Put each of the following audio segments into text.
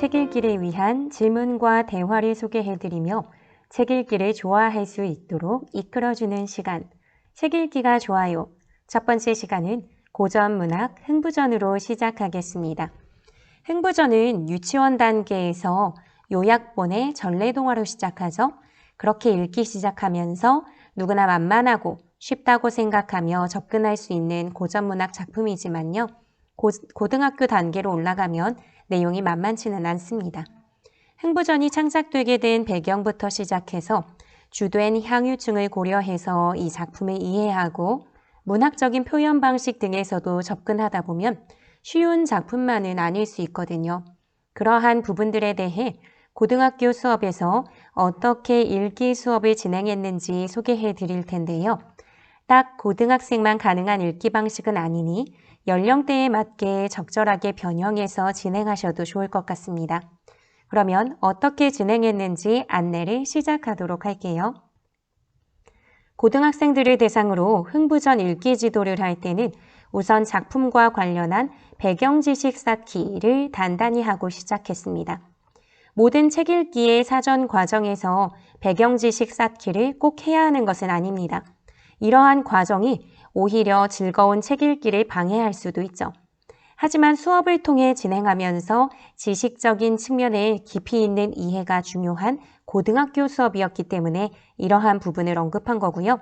책 읽기를 위한 질문과 대화를 소개해드리며 책 읽기를 좋아할 수 있도록 이끌어주는 시간, 책 읽기가 좋아요. 첫 번째 시간은 고전문학 흥부전으로 시작하겠습니다. 흥부전은 유치원 단계에서 요약본의 전래동화로 시작하죠. 그렇게 읽기 시작하면서 누구나 만만하고 쉽다고 생각하며 접근할 수 있는 고전문학 작품이지만요. 고등학교 단계로 올라가면 내용이 만만치는 않습니다. 흥부전이 창작되게 된 배경부터 시작해서 주된 향유층을 고려해서 이 작품을 이해하고 문학적인 표현 방식 등에서도 접근하다 보면 쉬운 작품만은 아닐 수 있거든요. 그러한 부분들에 대해 고등학교 수업에서 어떻게 읽기 수업을 진행했는지 소개해 드릴 텐데요. 딱 고등학생만 가능한 읽기 방식은 아니니 연령대에 맞게 적절하게 변형해서 진행하셔도 좋을 것 같습니다. 그러면 어떻게 진행했는지 안내를 시작하도록 할게요. 고등학생들을 대상으로 흥부전 읽기 지도를 할 때는 우선 작품과 관련한 배경 지식 쌓기를 단단히 하고 시작했습니다. 모든 책 읽기의 사전 과정에서 배경 지식 쌓기를 꼭 해야 하는 것은 아닙니다. 이러한 과정이 오히려 즐거운 책 읽기를 방해할 수도 있죠. 하지만 수업을 통해 진행하면서 지식적인 측면에 깊이 있는 이해가 중요한 고등학교 수업이었기 때문에 이러한 부분을 언급한 거고요.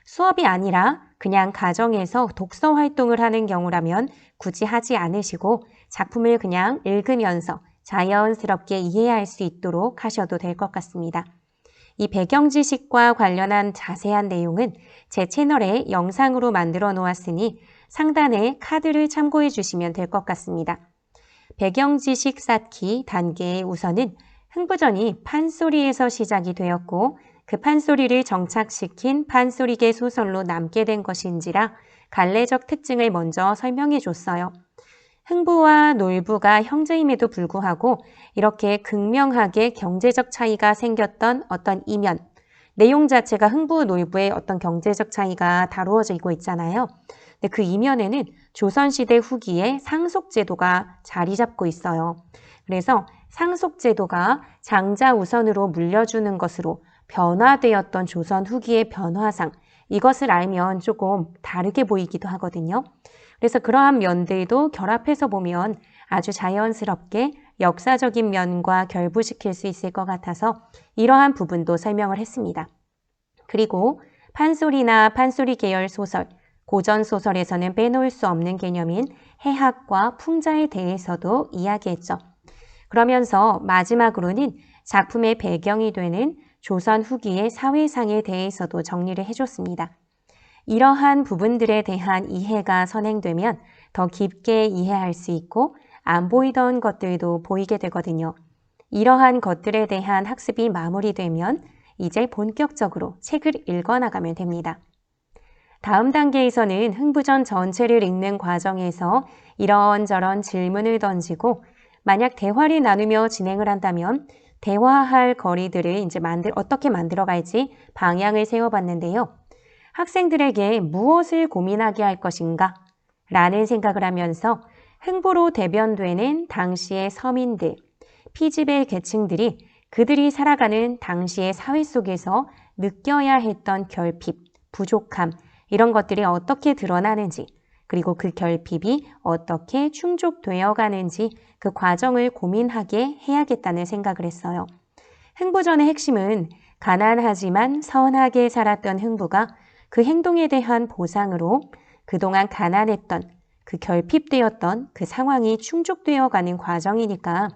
수업이 아니라 그냥 가정에서 독서 활동을 하는 경우라면 굳이 하지 않으시고 작품을 그냥 읽으면서 자연스럽게 이해할 수 있도록 하셔도 될 것 같습니다. 이 배경 지식과 관련한 자세한 내용은 제 채널에 영상으로 만들어 놓았으니 상단에 카드를 참고해 주시면 될 것 같습니다. 배경 지식 쌓기 단계의 우선은 흥부전이 판소리에서 시작이 되었고 그 판소리를 정착시킨 판소리계 소설로 남게 된 것인지라 갈래적 특징을 먼저 설명해 줬어요. 흥부와 놀부가 형제임에도 불구하고 이렇게 극명하게 경제적 차이가 생겼던 어떤 이면, 내용 자체가 흥부, 놀부의 어떤 경제적 차이가 다루어지고 있잖아요. 근데 그 이면에는 조선시대 후기에 상속제도가 자리 잡고 있어요. 그래서 상속제도가 장자 우선으로 물려주는 것으로 변화되었던 조선 후기의 변화상, 이것을 알면 조금 다르게 보이기도 하거든요. 그래서 그러한 면들도 결합해서 보면 아주 자연스럽게 역사적인 면과 결부시킬 수 있을 것 같아서 이러한 부분도 설명을 했습니다. 그리고 판소리나 판소리 계열 소설, 고전 소설에서는 빼놓을 수 없는 개념인 해학과 풍자에 대해서도 이야기했죠. 그러면서 마지막으로는 작품의 배경이 되는 조선 후기의 사회상에 대해서도 정리를 해줬습니다. 이러한 부분들에 대한 이해가 선행되면 더 깊게 이해할 수 있고 안 보이던 것들도 보이게 되거든요. 이러한 것들에 대한 학습이 마무리되면 이제 본격적으로 책을 읽어나가면 됩니다. 다음 단계에서는 흥부전 전체를 읽는 과정에서 이런저런 질문을 던지고 만약 대화를 나누며 진행을 한다면 대화할 거리들을 이제 어떻게 만들어갈지 방향을 세워봤는데요. 학생들에게 무엇을 고민하게 할 것인가? 라는 생각을 하면서 흥부로 대변되는 당시의 서민들, 피지배 계층들이 그들이 살아가는 당시의 사회 속에서 느껴야 했던 결핍, 부족함, 이런 것들이 어떻게 드러나는지, 그리고 그 결핍이 어떻게 충족되어 가는지 그 과정을 고민하게 해야겠다는 생각을 했어요. 흥부전의 핵심은 가난하지만 선하게 살았던 흥부가 그 행동에 대한 보상으로 그동안 가난했던, 그 결핍되었던 그 상황이 충족되어 가는 과정이니까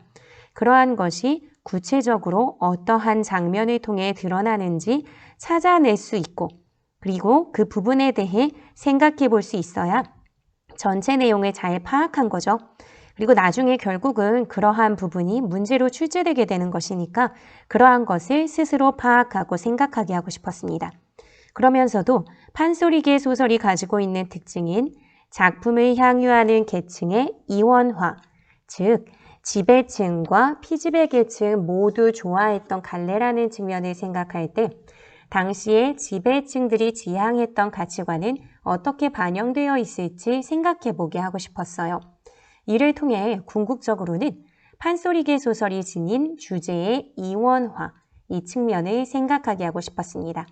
그러한 것이 구체적으로 어떠한 장면을 통해 드러나는지 찾아낼 수 있고 그리고 그 부분에 대해 생각해 볼 수 있어야 전체 내용을 잘 파악한 거죠. 그리고 나중에 결국은 그러한 부분이 문제로 출제되게 되는 것이니까 그러한 것을 스스로 파악하고 생각하게 하고 싶었습니다. 그러면서도 판소리계 소설이 가지고 있는 특징인 작품을 향유하는 계층의 이원화, 즉 지배층과 피지배 계층 모두 좋아했던 갈래라는 측면을 생각할 때 당시에 지배층들이 지향했던 가치관은 어떻게 반영되어 있을지 생각해 보게 하고 싶었어요. 이를 통해 궁극적으로는 판소리계 소설이 지닌 주제의 이원화, 이 측면을 생각하게 하고 싶었습니다.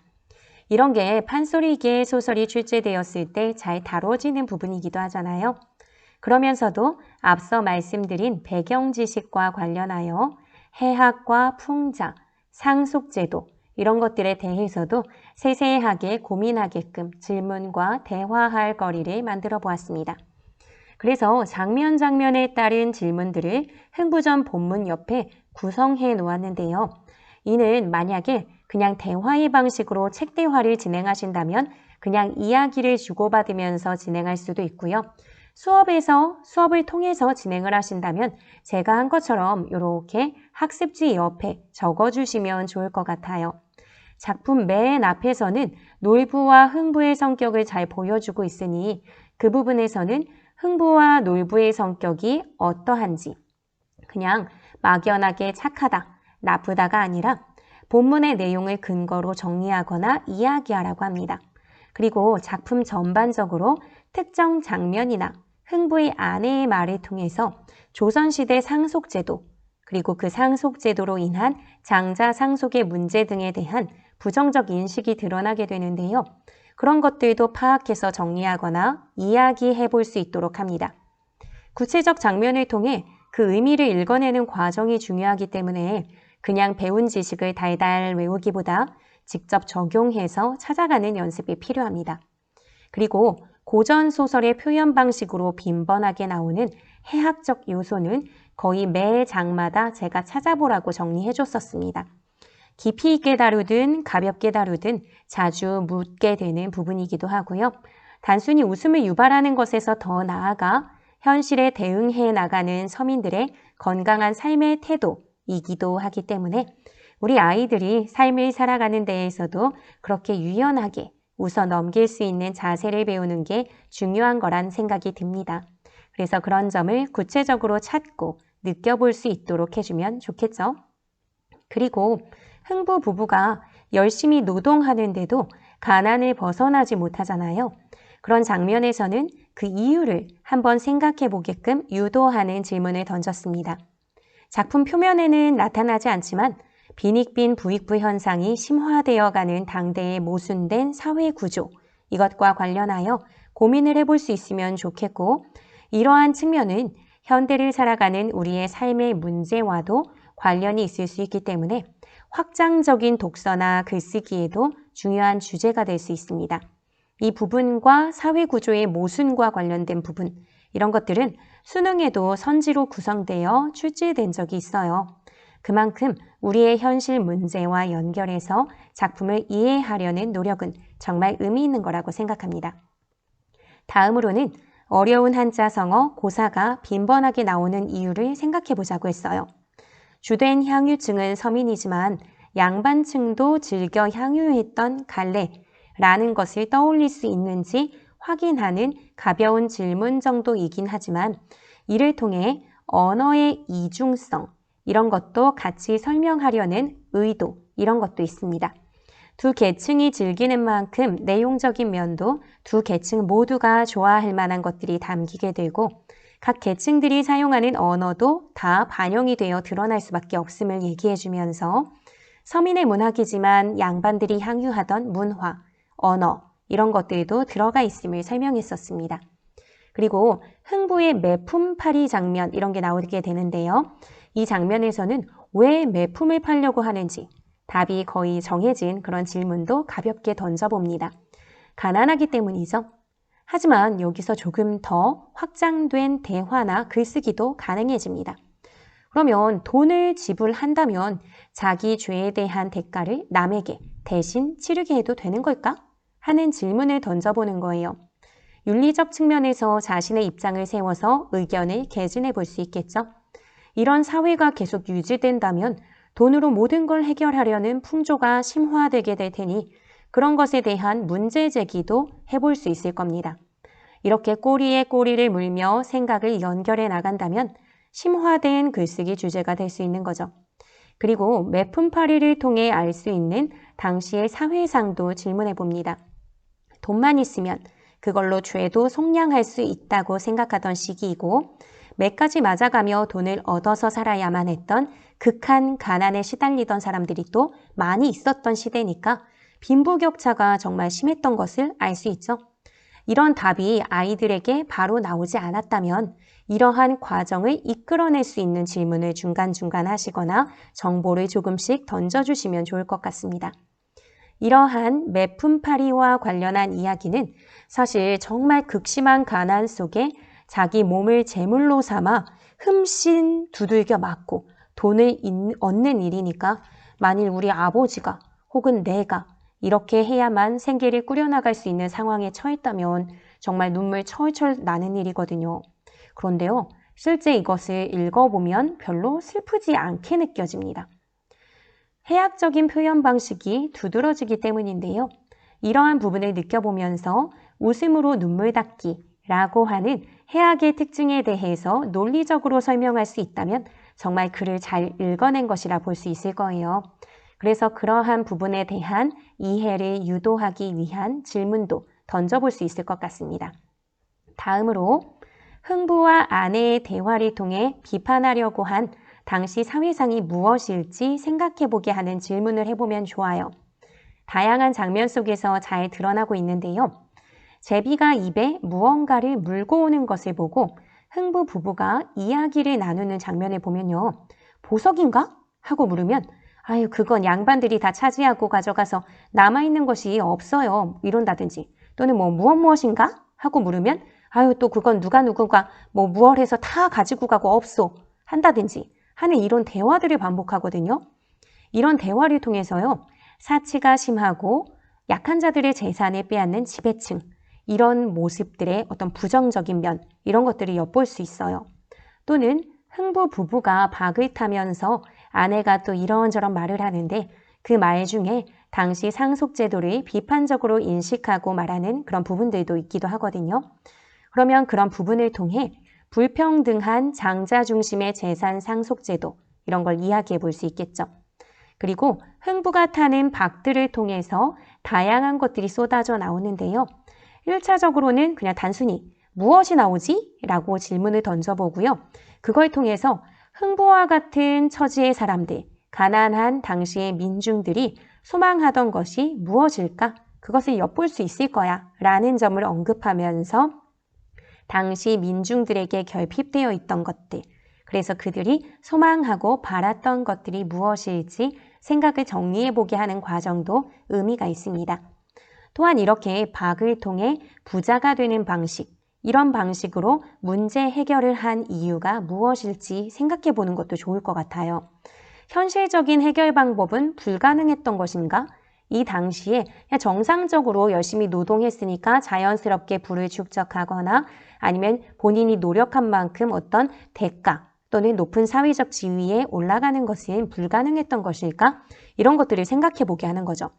이런 게 판소리계 소설이 출제되었을 때 잘 다뤄지는 부분이기도 하잖아요. 그러면서도 앞서 말씀드린 배경 지식과 관련하여 해학과 풍자, 상속제도 이런 것들에 대해서도 세세하게 고민하게끔 질문과 대화할 거리를 만들어 보았습니다. 그래서 장면 장면에 따른 질문들을 흥부전 본문 옆에 구성해 놓았는데요. 이는 만약에 그냥 대화의 방식으로 책 대화를 진행하신다면 그냥 이야기를 주고받으면서 진행할 수도 있고요. 수업을 통해서 진행을 하신다면 제가 한 것처럼 이렇게 학습지 옆에 적어주시면 좋을 것 같아요. 작품 맨 앞에서는 놀부와 흥부의 성격을 잘 보여주고 있으니 그 부분에서는 흥부와 놀부의 성격이 어떠한지 그냥 막연하게 착하다, 나쁘다가 아니라 본문의 내용을 근거로 정리하거나 이야기하라고 합니다. 그리고 작품 전반적으로 특정 장면이나 흥부의 아내의 말을 통해서 조선시대 상속제도, 그리고 그 상속제도로 인한 장자 상속의 문제 등에 대한 부정적 인식이 드러나게 되는데요. 그런 것들도 파악해서 정리하거나 이야기해 볼 수 있도록 합니다. 구체적 장면을 통해 그 의미를 읽어내는 과정이 중요하기 때문에 그냥 배운 지식을 달달 외우기보다 직접 적용해서 찾아가는 연습이 필요합니다. 그리고 고전 소설의 표현 방식으로 빈번하게 나오는 해학적 요소는 거의 매 장마다 제가 찾아보라고 정리해 줬었습니다. 깊이 있게 다루든 가볍게 다루든 자주 묻게 되는 부분이기도 하고요. 단순히 웃음을 유발하는 것에서 더 나아가 현실에 대응해 나가는 서민들의 건강한 삶의 태도이기도 하기 때문에 우리 아이들이 삶을 살아가는 데에서도 그렇게 유연하게 웃어 넘길 수 있는 자세를 배우는 게 중요한 거란 생각이 듭니다. 그래서 그런 점을 구체적으로 찾고 느껴볼 수 있도록 해주면 좋겠죠. 그리고 흥부 부부가 열심히 노동하는데도 가난을 벗어나지 못하잖아요. 그런 장면에서는 그 이유를 한번 생각해 보게끔 유도하는 질문을 던졌습니다. 작품 표면에는 나타나지 않지만 빈익빈 부익부 현상이 심화되어가는 당대의 모순된 사회 구조, 이것과 관련하여 고민을 해볼 수 있으면 좋겠고, 이러한 측면은 현대를 살아가는 우리의 삶의 문제와도 관련이 있을 수 있기 때문에 확장적인 독서나 글쓰기에도 중요한 주제가 될 수 있습니다. 이 부분과 사회 구조의 모순과 관련된 부분, 이런 것들은 수능에도 선지로 구성되어 출제된 적이 있어요. 그만큼 우리의 현실 문제와 연결해서 작품을 이해하려는 노력은 정말 의미 있는 거라고 생각합니다. 다음으로는 어려운 한자성어 고사가 빈번하게 나오는 이유를 생각해 보자고 했어요. 주된 향유층은 서민이지만 양반층도 즐겨 향유했던 갈래라는 것을 떠올릴 수 있는지 확인하는 가벼운 질문 정도이긴 하지만 이를 통해 언어의 이중성, 이런 것도 같이 설명하려는 의도, 이런 것도 있습니다. 두 계층이 즐기는 만큼 내용적인 면도 두 계층 모두가 좋아할 만한 것들이 담기게 되고 각 계층들이 사용하는 언어도 다 반영이 되어 드러날 수밖에 없음을 얘기해주면서 서민의 문학이지만 양반들이 향유하던 문화, 언어 이런 것들도 들어가 있음을 설명했었습니다. 그리고 흥부의 매품팔이 장면 이런 게 나오게 되는데요. 이 장면에서는 왜 매품을 팔려고 하는지 답이 거의 정해진 그런 질문도 가볍게 던져봅니다. 가난하기 때문이죠. 하지만 여기서 조금 더 확장된 대화나 글쓰기도 가능해집니다. 그러면 돈을 지불한다면 자기 죄에 대한 대가를 남에게 대신 치르게 해도 되는 걸까? 하는 질문을 던져보는 거예요. 윤리적 측면에서 자신의 입장을 세워서 의견을 개진해 볼 수 있겠죠. 이런 사회가 계속 유지된다면 돈으로 모든 걸 해결하려는 풍조가 심화되게 될 테니 그런 것에 대한 문제 제기도 해볼 수 있을 겁니다. 이렇게 꼬리에 꼬리를 물며 생각을 연결해 나간다면 심화된 글쓰기 주제가 될 수 있는 거죠. 그리고 매품팔이를 통해 알 수 있는 당시의 사회상도 질문해 봅니다. 돈만 있으면 그걸로 죄도 속량할 수 있다고 생각하던 시기이고 매까지 맞아가며 돈을 얻어서 살아야만 했던 극한 가난에 시달리던 사람들이 또 많이 있었던 시대니까 빈부격차가 정말 심했던 것을 알 수 있죠. 이런 답이 아이들에게 바로 나오지 않았다면 이러한 과정을 이끌어낼 수 있는 질문을 중간중간 하시거나 정보를 조금씩 던져주시면 좋을 것 같습니다. 이러한 매품팔이와 관련한 이야기는 사실 정말 극심한 가난 속에 자기 몸을 제물로 삼아 흠씬 두들겨 맞고 돈을 얻는 일이니까 만일 우리 아버지가 혹은 내가 이렇게 해야만 생계를 꾸려나갈 수 있는 상황에 처했다면 정말 눈물 철철 나는 일이거든요. 그런데요, 실제 이것을 읽어보면 별로 슬프지 않게 느껴집니다. 해학적인 표현 방식이 두드러지기 때문인데요. 이러한 부분을 느껴보면서 웃음으로 눈물 닦기라고 하는 해학의 특징에 대해서 논리적으로 설명할 수 있다면 정말 글을 잘 읽어낸 것이라 볼 수 있을 거예요. 그래서 그러한 부분에 대한 이해를 유도하기 위한 질문도 던져볼 수 있을 것 같습니다. 다음으로 흥부와 아내의 대화를 통해 비판하려고 한 당시 사회상이 무엇일지 생각해보게 하는 질문을 해보면 좋아요. 다양한 장면 속에서 잘 드러나고 있는데요. 제비가 입에 무언가를 물고 오는 것을 보고 흥부 부부가 이야기를 나누는 장면을 보면요. 보석인가? 하고 물으면 아유 그건 양반들이 다 차지하고 가져가서 남아있는 것이 없어요. 이런다든지 또는 무엇인가? 하고 물으면 아유 또 그건 누가 무얼해서 다 가지고 가고 없소. 한다든지 하는 이런 대화들을 반복하거든요. 이런 대화를 통해서요. 사치가 심하고 약한 자들의 재산을 빼앗는 지배층 이런 모습들의 어떤 부정적인 면 이런 것들을 엿볼 수 있어요. 또는 흥부 부부가 박을 타면서 아내가 또 이런저런 말을 하는데 그 말 중에 당시 상속제도를 비판적으로 인식하고 말하는 그런 부분들도 있기도 하거든요. 그러면 그런 부분을 통해 불평등한 장자 중심의 재산 상속제도 이런 걸 이야기해 볼 수 있겠죠. 그리고 흥부가 타는 박들을 통해서 다양한 것들이 쏟아져 나오는데요. 1차적으로는 그냥 단순히 무엇이 나오지? 라고 질문을 던져보고요. 그걸 통해서 흥부와 같은 처지의 사람들, 가난한 당시의 민중들이 소망하던 것이 무엇일까? 그것을 엿볼 수 있을 거야 라는 점을 언급하면서 당시 민중들에게 결핍되어 있던 것들, 그래서 그들이 소망하고 바랐던 것들이 무엇일지 생각을 정리해보게 하는 과정도 의미가 있습니다. 또한 이렇게 박을 통해 부자가 되는 방식, 이런 방식으로 문제 해결을 한 이유가 무엇일지 생각해보는 것도 좋을 것 같아요. 현실적인 해결 방법은 불가능했던 것인가? 이 당시에 정상적으로 열심히 노동했으니까 자연스럽게 부를 축적하거나 아니면 본인이 노력한 만큼 어떤 대가 또는 높은 사회적 지위에 올라가는 것은 불가능했던 것일까? 이런 것들을 생각해 보게 하는 거죠.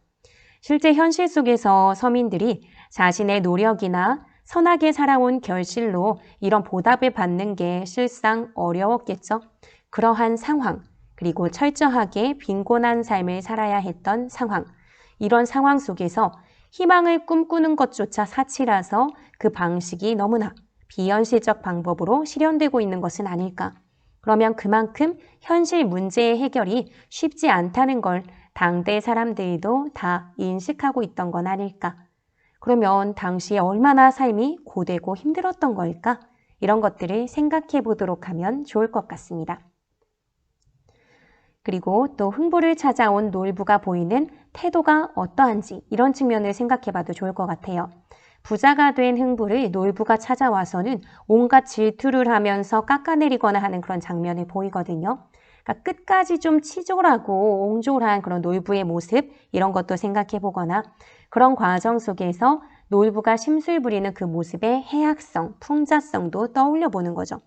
실제 현실 속에서 서민들이 자신의 노력이나 선하게 살아온 결실로 이런 보답을 받는 게 실상 어려웠겠죠. 그러한 상황, 그리고 철저하게 빈곤한 삶을 살아야 했던 상황, 이런 상황 속에서 희망을 꿈꾸는 것조차 사치라서 그 방식이 너무나 비현실적 방법으로 실현되고 있는 것은 아닐까. 그러면 그만큼 현실 문제의 해결이 쉽지 않다는 걸 당대 사람들도 다 인식하고 있던 건 아닐까. 그러면 당시에 얼마나 삶이 고되고 힘들었던 걸까? 이런 것들을 생각해 보도록 하면 좋을 것 같습니다. 그리고 또 흥부를 찾아온 놀부가 보이는 태도가 어떠한지 이런 측면을 생각해 봐도 좋을 것 같아요. 부자가 된 흥부를 놀부가 찾아와서는 온갖 질투를 하면서 깎아내리거나 하는 그런 장면을 보이거든요. 그러니까 끝까지 좀 치졸하고 옹졸한 그런 놀부의 모습 이런 것도 생각해 보거나 그런 과정 속에서 놀부가 심술 부리는 그 모습의 해학성, 풍자성도 떠올려 보는 거죠.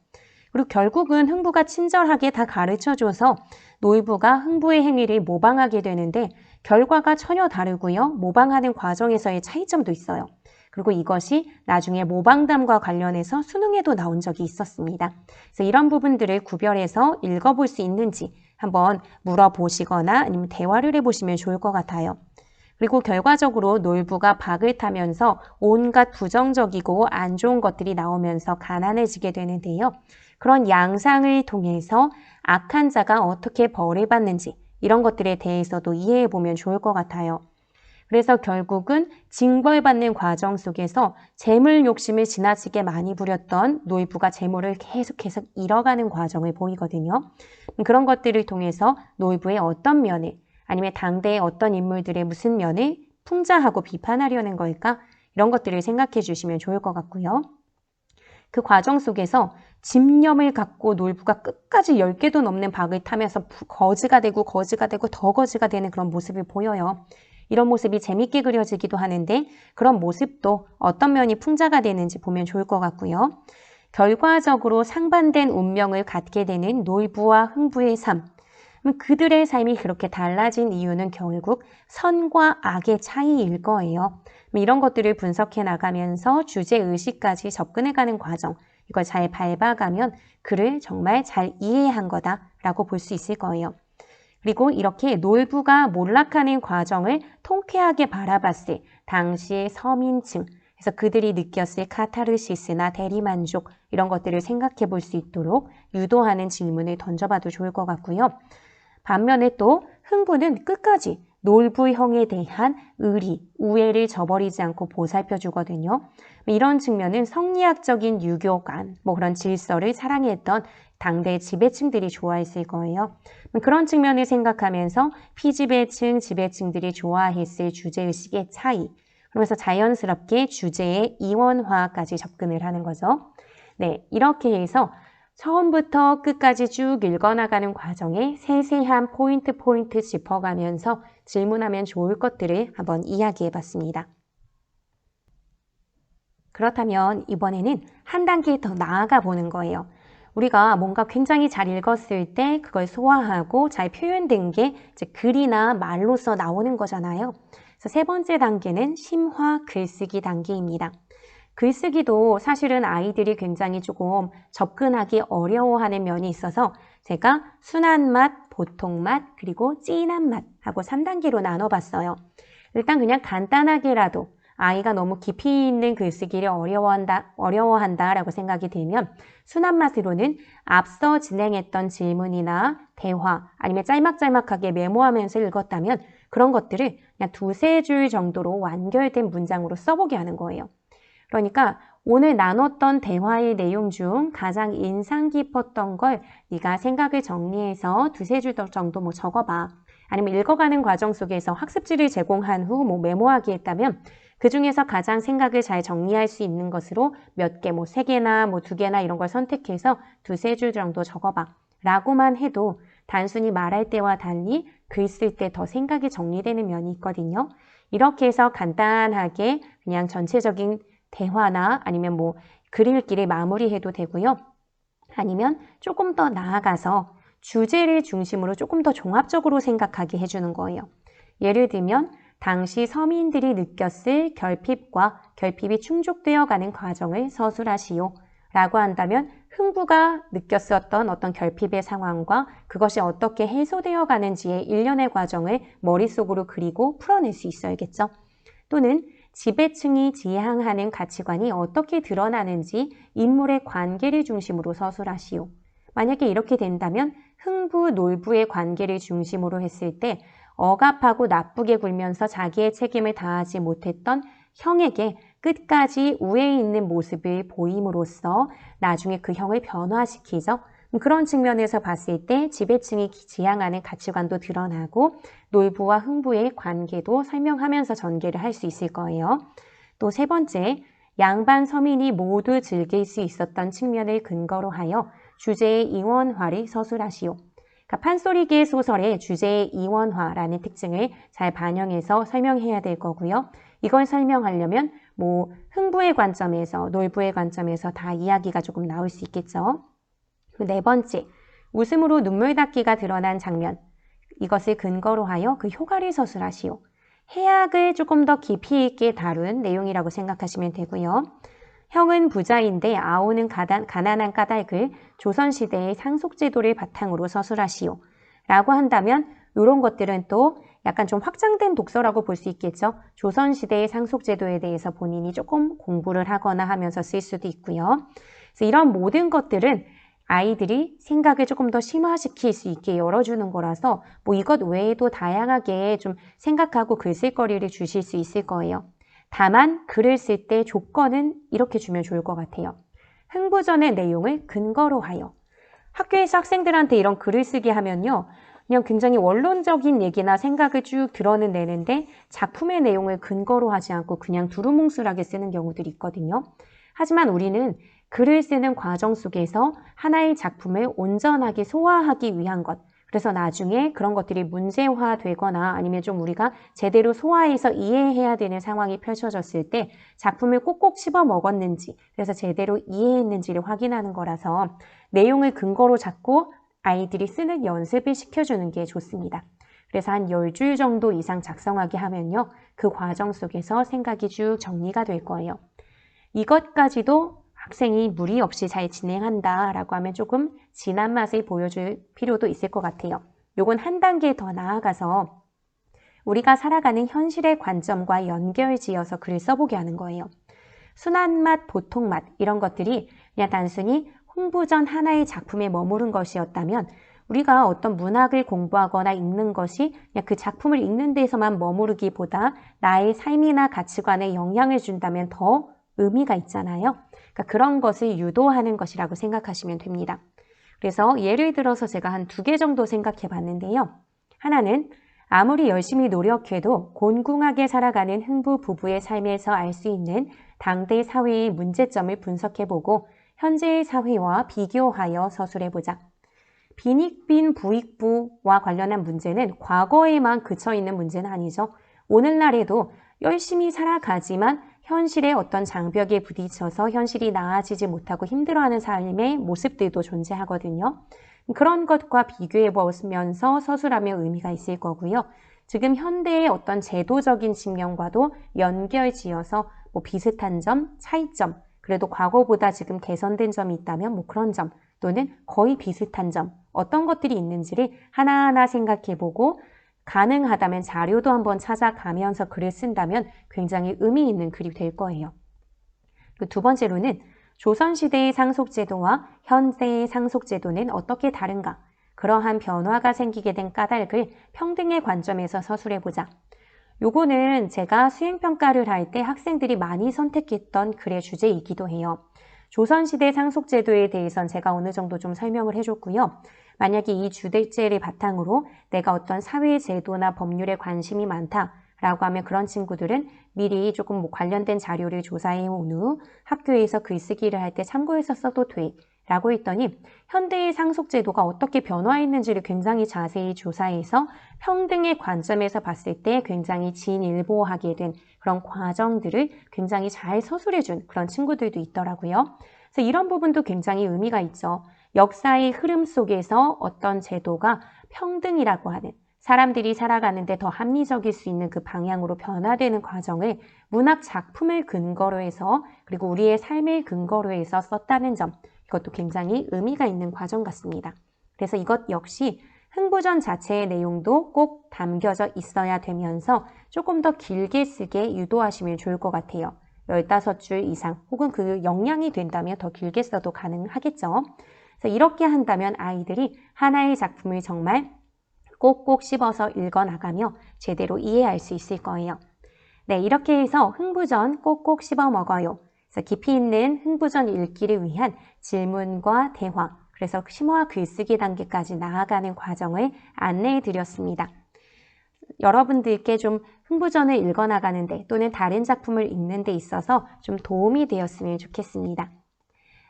그리고 결국은 흥부가 친절하게 다 가르쳐줘서 놀부가 흥부의 행위를 모방하게 되는데 결과가 전혀 다르고요. 모방하는 과정에서의 차이점도 있어요. 그리고 이것이 나중에 모방담과 관련해서 수능에도 나온 적이 있었습니다. 그래서 이런 부분들을 구별해서 읽어볼 수 있는지 한번 물어보시거나 아니면 대화를 해보시면 좋을 것 같아요. 그리고 결과적으로 놀부가 박을 타면서 온갖 부정적이고 안 좋은 것들이 나오면서 가난해지게 되는데요. 그런 양상을 통해서 악한 자가 어떻게 벌을 받는지 이런 것들에 대해서도 이해해 보면 좋을 것 같아요. 그래서 결국은 징벌받는 과정 속에서 재물 욕심을 지나치게 많이 부렸던 노이부가 재물을 계속해서 잃어가는 과정을 보이거든요. 그런 것들을 통해서 노이부의 어떤 면을 아니면 당대의 어떤 인물들의 무슨 면을 풍자하고 비판하려는 걸까? 이런 것들을 생각해 주시면 좋을 것 같고요. 그 과정 속에서 집념을 갖고 놀부가 끝까지 10개도 넘는 박을 타면서 거지가 되고 더 거지가 되는 그런 모습을 보여요. 이런 모습이 재밌게 그려지기도 하는데 그런 모습도 어떤 면이 풍자가 되는지 보면 좋을 것 같고요. 결과적으로 상반된 운명을 갖게 되는 놀부와 흥부의 삶. 그들의 삶이 그렇게 달라진 이유는 결국 선과 악의 차이일 거예요. 이런 것들을 분석해 나가면서 주제의식까지 접근해가는 과정, 이걸 잘 밟아가면 글을 정말 잘 이해한 거다라고 볼 수 있을 거예요. 그리고 이렇게 놀부가 몰락하는 과정을 통쾌하게 바라봤을 당시의 서민층, 그래서 그들이 느꼈을 카타르시스나 대리만족 이런 것들을 생각해 볼 수 있도록 유도하는 질문을 던져봐도 좋을 것 같고요. 반면에 또 흥부는 끝까지 놀부형에 대한 의리, 우애를 저버리지 않고 보살펴 주거든요. 이런 측면은 성리학적인 유교관, 그런 질서를 사랑했던 당대 지배층들이 좋아했을 거예요. 그런 측면을 생각하면서 피지배층, 지배층들이 좋아했을 주제의식의 차이, 그러면서 자연스럽게 주제의 이원화까지 접근을 하는 거죠. 네, 이렇게 해서 처음부터 끝까지 쭉 읽어나가는 과정에 세세한 포인트 짚어가면서 질문하면 좋을 것들을 한번 이야기해 봤습니다. 그렇다면 이번에는 한 단계 더 나아가 보는 거예요. 우리가 뭔가 굉장히 잘 읽었을 때 그걸 소화하고 잘 표현된 게 이제 글이나 말로써 나오는 거잖아요. 그래서 세 번째 단계는 심화 글쓰기 단계입니다. 글쓰기도 사실은 아이들이 굉장히 조금 접근하기 어려워하는 면이 있어서 제가 순한 맛, 보통 맛, 그리고 진한 맛 하고 3단계로 나눠봤어요. 일단 그냥 간단하게라도 아이가 너무 깊이 있는 글쓰기를 어려워한다라고 생각이 들면 순한 맛으로는 앞서 진행했던 질문이나 대화 아니면 짤막짤막하게 메모하면서 읽었다면 그런 것들을 그냥 2-3줄 정도로 완결된 문장으로 써보게 하는 거예요. 그러니까 오늘 나눴던 대화의 내용 중 가장 인상 깊었던 걸 네가 생각을 정리해서 2-3줄 정도 적어봐. 아니면 읽어가는 과정 속에서 학습지를 제공한 후 메모하기 했다면 그 중에서 가장 생각을 잘 정리할 수 있는 것으로 몇 개, 3개나 2개나 이런 걸 선택해서 2-3줄 정도 적어봐. 라고만 해도 단순히 말할 때와 달리 글 쓸 때 더 생각이 정리되는 면이 있거든요. 이렇게 해서 간단하게 그냥 전체적인 대화나 아니면 글 읽기를 마무리해도 되고요. 아니면 조금 더 나아가서 주제를 중심으로 조금 더 종합적으로 생각하게 해주는 거예요. 예를 들면 당시 서민들이 느꼈을 결핍이 충족되어 가는 과정을 서술하시오 라고 한다면 흥부가 느꼈었던 어떤 결핍의 상황과 그것이 어떻게 해소되어 가는지의 일련의 과정을 머릿속으로 그리고 풀어낼 수 있어야겠죠. 또는 지배층이 지향하는 가치관이 어떻게 드러나는지 인물의 관계를 중심으로 서술하시오. 만약에 이렇게 된다면 흥부, 놀부의 관계를 중심으로 했을 때 억압하고 나쁘게 굴면서 자기의 책임을 다하지 못했던 형에게 끝까지 우애 있는 모습을 보임으로써 나중에 그 형을 변화시키죠. 그런 측면에서 봤을 때 지배층이 지향하는 가치관도 드러나고 놀부와 흥부의 관계도 설명하면서 전개를 할 수 있을 거예요. 또 3번째, 양반 서민이 모두 즐길 수 있었던 측면을 근거로 하여 주제의 이원화를 서술하시오. 그러니까 판소리계 소설의 주제의 이원화라는 특징을 잘 반영해서 설명해야 될 거고요. 이걸 설명하려면 흥부의 관점에서, 놀부의 관점에서 다 이야기가 조금 나올 수 있겠죠. 4번째, 웃음으로 눈물 닦기가 드러난 장면. 이것을 근거로 하여 그 효과를 서술하시오. 해악을 조금 더 깊이 있게 다룬 내용이라고 생각하시면 되고요. 형은 부자인데 아오는 가난한 까닭을 조선시대의 상속제도를 바탕으로 서술하시오. 라고 한다면 이런 것들은 또 약간 좀 확장된 독서라고 볼 수 있겠죠. 조선시대의 상속제도에 대해서 본인이 조금 공부를 하거나 하면서 쓸 수도 있고요. 그래서 이런 모든 것들은 아이들이 생각을 조금 더 심화시킬 수 있게 열어주는 거라서 뭐 이것 외에도 다양하게 좀 생각하고 글쓸거리를 주실 수 있을 거예요. 다만 글을 쓸 때 조건은 이렇게 주면 좋을 것 같아요. 흥부전의 내용을 근거로 하여. 학교에서 학생들한테 이런 글을 쓰게 하면요. 그냥 굉장히 원론적인 얘기나 생각을 쭉 드러내는데 작품의 내용을 근거로 하지 않고 그냥 두루뭉술하게 쓰는 경우들이 있거든요. 하지만 우리는 글을 쓰는 과정 속에서 하나의 작품을 온전하게 소화하기 위한 것, 그래서 나중에 그런 것들이 문제화되거나 아니면 좀 우리가 제대로 소화해서 이해해야 되는 상황이 펼쳐졌을 때 작품을 꼭꼭 씹어 먹었는지, 그래서 제대로 이해했는지를 확인하는 거라서 내용을 근거로 잡고 아이들이 쓰는 연습을 시켜주는 게 좋습니다. 그래서 한 10줄 정도 이상 작성하게 하면요. 그 과정 속에서 생각이 쭉 정리가 될 거예요. 이것까지도 학생이 무리 없이 잘 진행한다라고 하면 조금 진한 맛을 보여줄 필요도 있을 것 같아요. 요건 한 단계 더 나아가서 우리가 살아가는 현실의 관점과 연결지어서 글을 써보게 하는 거예요. 순한 맛, 보통 맛 이런 것들이 그냥 단순히 홍보전 하나의 작품에 머무른 것이었다면 우리가 어떤 문학을 공부하거나 읽는 것이 그냥 그 작품을 읽는 데서만 머무르기보다 나의 삶이나 가치관에 영향을 준다면 더 의미가 있잖아요. 그러니까 그런 것을 유도하는 것이라고 생각하시면 됩니다. 그래서 예를 들어서 제가 한 2개 정도 생각해 봤는데요. 하나는 아무리 열심히 노력해도 곤궁하게 살아가는 흥부 부부의 삶에서 알 수 있는 당대 사회의 문제점을 분석해보고 현재의 사회와 비교하여 서술해보자. 빈익빈 부익부와 관련한 문제는 과거에만 그쳐있는 문제는 아니죠. 오늘날에도 열심히 살아가지만 현실의 어떤 장벽에 부딪혀서 현실이 나아지지 못하고 힘들어하는 삶의 모습들도 존재하거든요. 그런 것과 비교해 보면서 서술하면 의미가 있을 거고요. 지금 현대의 어떤 제도적인 측면과도 연결지어서 뭐 비슷한 점, 차이점, 그래도 과거보다 지금 개선된 점이 있다면 뭐 그런 점 또는 거의 비슷한 점, 어떤 것들이 있는지를 하나하나 생각해보고 가능하다면 자료도 한번 찾아가면서 글을 쓴다면 굉장히 의미 있는 글이 될 거예요. 그리고 2번째로는 조선시대의 상속제도와 현대의 상속제도는 어떻게 다른가? 그러한 변화가 생기게 된 까닭을 평등의 관점에서 서술해보자. 요거는 제가 수행평가를 할 때 학생들이 많이 선택했던 글의 주제이기도 해요. 조선시대 상속제도에 대해서는 제가 어느 정도 좀 설명을 해줬고요. 만약에 이 주제를 바탕으로 내가 어떤 사회제도나 법률에 관심이 많다라고 하면 그런 친구들은 미리 조금 뭐 관련된 자료를 조사해 온 후 학교에서 글쓰기를 할 때 참고해서 써도 돼 라고 했더니 현대의 상속제도가 어떻게 변화했는지를 굉장히 자세히 조사해서 평등의 관점에서 봤을 때 굉장히 진일보하게 된 그런 과정들을 굉장히 잘 서술해준 그런 친구들도 있더라고요. 그래서 이런 부분도 굉장히 의미가 있죠. 역사의 흐름 속에서 어떤 제도가 평등이라고 하는 사람들이 살아가는데 더 합리적일 수 있는 그 방향으로 변화되는 과정을 문학 작품을 근거로 해서 그리고 우리의 삶을 근거로 해서 썼다는 점, 이것도 굉장히 의미가 있는 과정 같습니다. 그래서 이것 역시 흥부전 자체의 내용도 꼭 담겨져 있어야 되면서 조금 더 길게 쓰게 유도하시면 좋을 것 같아요. 15줄 이상 혹은 그 역량이 된다면 더 길게 써도 가능하겠죠. 그래서 이렇게 한다면 아이들이 하나의 작품을 정말 꼭꼭 씹어서 읽어나가며 제대로 이해할 수 있을 거예요. 네, 이렇게 해서 흥부전 꼭꼭 씹어 먹어요. 그래서 깊이 있는 흥부전 읽기를 위한 질문과 대화, 그래서 심화 글쓰기 단계까지 나아가는 과정을 안내해 드렸습니다. 여러분들께 좀 흥부전을 읽어나가는데 또는 다른 작품을 읽는 데 있어서 좀 도움이 되었으면 좋겠습니다.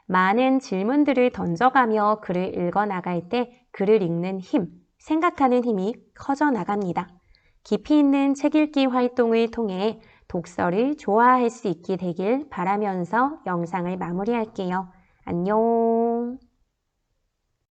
많은 질문들을 던져가며 글을 읽어나갈 때 글을 읽는 힘, 생각하는 힘이 커져 나갑니다. 깊이 있는 책 읽기 활동을 통해 독서를 좋아할 수 있게 되길 바라면서 영상을 마무리할게요. 안녕.